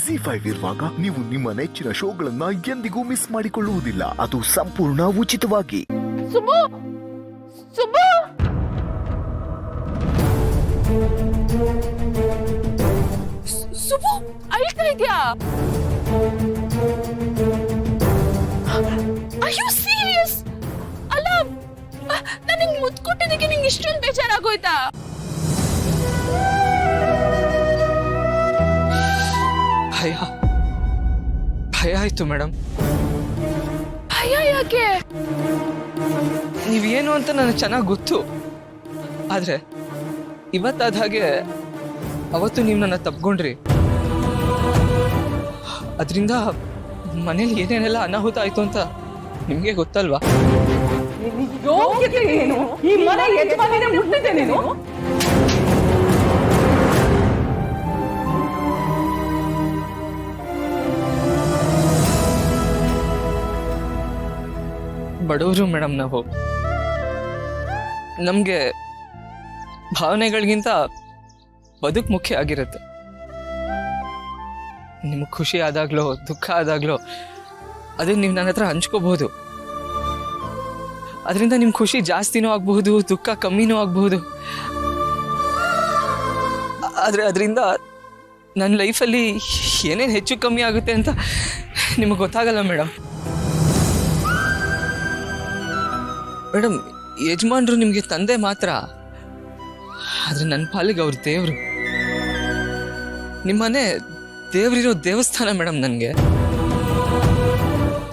ZEE5 ಇರುವಾಗ ನೀವು ನಿಮ್ಮ ನೆಚ್ಚಿನ ಶೋಗಳನ್ನ ಎಂದಿಗೂ ಮಿಸ್ ಮಾಡಿಕೊಳ್ಳುವುದಿಲ್ಲ. ಅದು ಸಂಪೂರ್ಣ ಉಚಿತವಾಗಿ. ಸುಬ್ಬು ಸುಬ್ಬು ಸುಬ್ಬು ಅಳ್ತಾ ಇದ್ಯಾ? Are you serious? ಅಲ್ಲ ನಾನು ನಿಂಗೆ ಮುತ್ತು ಕೊಟ್ಟಿದ್ದಕ್ಕೆ ನಿಂಗೆ ಇಷ್ಟೊಂದು ಬೇಜಾರಾಗೋಯ್ತಾ? ಭಯ ಆಯ್ತು ಮೇಡಮ್. ಭಯ ಯಾಕೆ? ನೀವೇನು ಅಂತ ನನಗೆ ಚೆನ್ನಾಗಿ ಗೊತ್ತು. ಆದ್ರೆ ಇವತ್ತಾದ ಹಾಗೆ ಅವತ್ತು ನೀವು ನನ್ನ ತಪ್ಕೊಂಡ್ರಿ. ಅದರಿಂದ ಮನೇಲಿ ಏನೇನೆಲ್ಲ ಅನಾಹುತ ಆಯ್ತು ಅಂತ ನಿಮ್ಗೆ ಗೊತ್ತಲ್ವಾ? ಈ ಮನೆ ಯಜಮಾನಿನೇ ಮುಟ್ಟಿದ್ದೆ ನೀನು. ಬಡವರು ಮೇಡಮ್, ನಾವು ನಮ್ಗೆ ಭಾವನೆಗಳಿಗಿಂತ ಬದುಕು ಮುಖ್ಯ ಆಗಿರುತ್ತೆ. ನಿಮ್ಗೆ ಖುಷಿ ಆದಾಗ್ಲೋ ದುಃಖ ಆದಾಗ್ಲೋ ಅದನ್ನ ನೀವು ನನ್ನ ಹತ್ರ ಹಂಚ್ಕೋಬಹುದು. ಅದರಿಂದ ನಿಮ್ಮ ಖುಷಿ ಜಾಸ್ತಿನೂ ಆಗಬಹುದು, ದುಃಖ ಕಮ್ಮಿನೂ ಆಗಬಹುದು. ಆದರೆ ಅದರಿಂದ ನನ್ನ ಲೈಫಲ್ಲಿ ಏನೇನು ಹೆಚ್ಚು ಕಮ್ಮಿ ಆಗುತ್ತೆ ಅಂತ ನಿಮಗೆ ಗೊತ್ತಾಗಲ್ಲ ಮೇಡಮ್. ಮೇಡಮ್, ಯಜಮಾನ್ರು ನಿಮಗೆ ತಂದೆ ಮಾತ್ರ, ಆದರೆ ನನ್ನ ಪಾಲಿಗೆ ಅವ್ರ ದೇವರು. ನಿಮ್ಮನೆ ದೇವರಿರೋ ದೇವಸ್ಥಾನ ಮೇಡಮ್. ನನಗೆ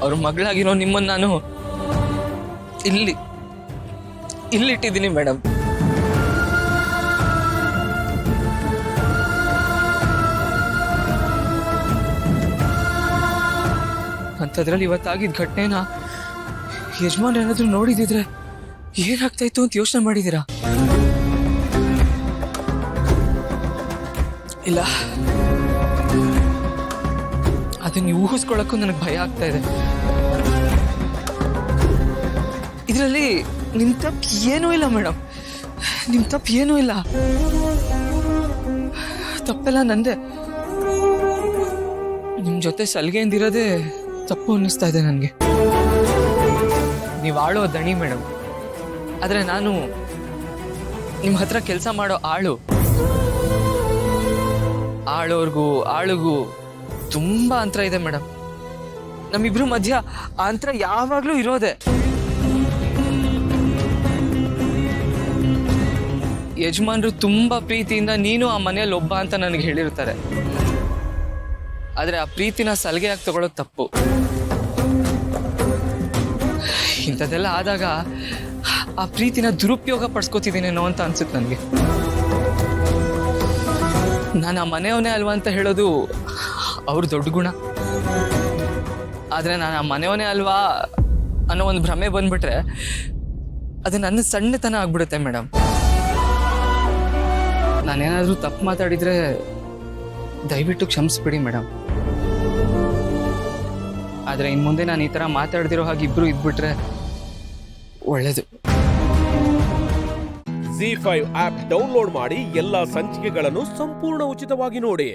ಅವ್ರ ಮಗಳಾಗಿರೋ ನಿಮ್ಮನ್ನು ನಾನು ಇಲ್ಲಿಟ್ಟಿದ್ದೀನಿ ಮೇಡಮ್. ಅಂಥದ್ರಲ್ಲಿ ಇವತ್ತಾಗಿದ್ದ ಘಟನೆನ ಯಜಮಾನ್ ಏನಾದ್ರೂ ನೋಡಿದಿದ್ರೆ ಏನಾಗ್ತಾ ಇತ್ತು ಅಂತ ಯೋಚನೆ ಮಾಡಿದ್ದೀರಾ? ಇಲ್ಲ, ಅದನ್ನ ಊಹಿಸ್ಕೊಳ್ಳಕ್ಕೂ ನನಗೆ ಭಯ ಆಗ್ತಾ ಇದೆ. ಇದರಲ್ಲಿ ನಿಮ್ ತಪ್ಪು ಏನೂ ಇಲ್ಲ ಮೇಡಮ್, ನಿಮ್ ತಪ್ಪು ಏನೂ ಇಲ್ಲ. ತಪ್ಪೆಲ್ಲ ನಂದೆ. ನಿಮ್ ಜೊತೆ ಸಲಿಗೆಯಿಂದಿರೋದೇ ತಪ್ಪು ಅನ್ನಿಸ್ತಾ ಇದೆ ನನಗೆ. ನೀವು ಆಳೋ ದಣಿ ಮೇಡಮ್, ಆದರೆ ನಾನು ನಿಮ್ಮ ಹತ್ರ ಕೆಲಸ ಮಾಡೋ ಆಳುಗೂ ತುಂಬಾ ಅಂತರ ಇದೆ ಮೇಡಮ್. ನಮ್ಮಿಬ್ರು ಮಧ್ಯ ಆ ಅಂತರ ಯಾವಾಗ್ಲೂ ಇರೋದೆ. ಯಜಮಾನ್ರು ತುಂಬಾ ಪ್ರೀತಿಯಿಂದ ನೀನು ಆ ಮನೆಯಲ್ಲಿ ಒಬ್ಬ ಅಂತ ನನಗೆ ಹೇಳಿರ್ತಾರೆ. ಆದ್ರೆ ಆ ಪ್ರೀತಿನ ಸಲಿಗೆಯಾಗಿ ತಗೊಳ್ಳೋದು ತಪ್ಪು. ಇಂಥದ್ದೆಲ್ಲ ಆದಾಗ ಆ ಪ್ರೀತಿನ ದುರುಪಯೋಗ ಪಡಿಸ್ಕೋತಿದ್ದೀನೇನೋ ಅಂತ ಅನ್ಸುತ್ತೆ ನನಗೆ. ನಾನು ಆ ಮನೆಯವನೇ ಅಲ್ವಾ ಅಂತ ಹೇಳೋದು ಅವ್ರ ದೊಡ್ಡ ಗುಣ. ಆದರೆ ನಾನು ಆ ಮನೆಯವನೇ ಅಲ್ವಾ ಅನ್ನೋ ಒಂದು ಭ್ರಮೆ ಬಂದ್ಬಿಟ್ರೆ ಅದು ನನ್ನ ಸಣ್ಣತನ ಆಗ್ಬಿಡುತ್ತೆ ಮೇಡಮ್. ನಾನೇನಾದರೂ ತಪ್ಪು ಮಾತಾಡಿದರೆ ದಯವಿಟ್ಟು ಕ್ಷಮಿಸ್ಬಿಡಿ ಮೇಡಮ್. ಆದರೆ ಇನ್ನು ಮುಂದೆ ನಾನು ಈ ಥರ ಮಾತಾಡ್ದಿರೋ ಹಾಗೆ ಇಬ್ಬರು ಇದ್ಬಿಟ್ರೆ ಒಳ್ಳೇದು. ZEE5 ಆಪ್ ಡೌನ್ಲೋಡ್ ಮಾಡಿ ಎಲ್ಲಾ ಸಂಚಿಕೆಗಳನ್ನು ಸಂಪೂರ್ಣ ಉಚಿತವಾಗಿ ನೋಡಿ.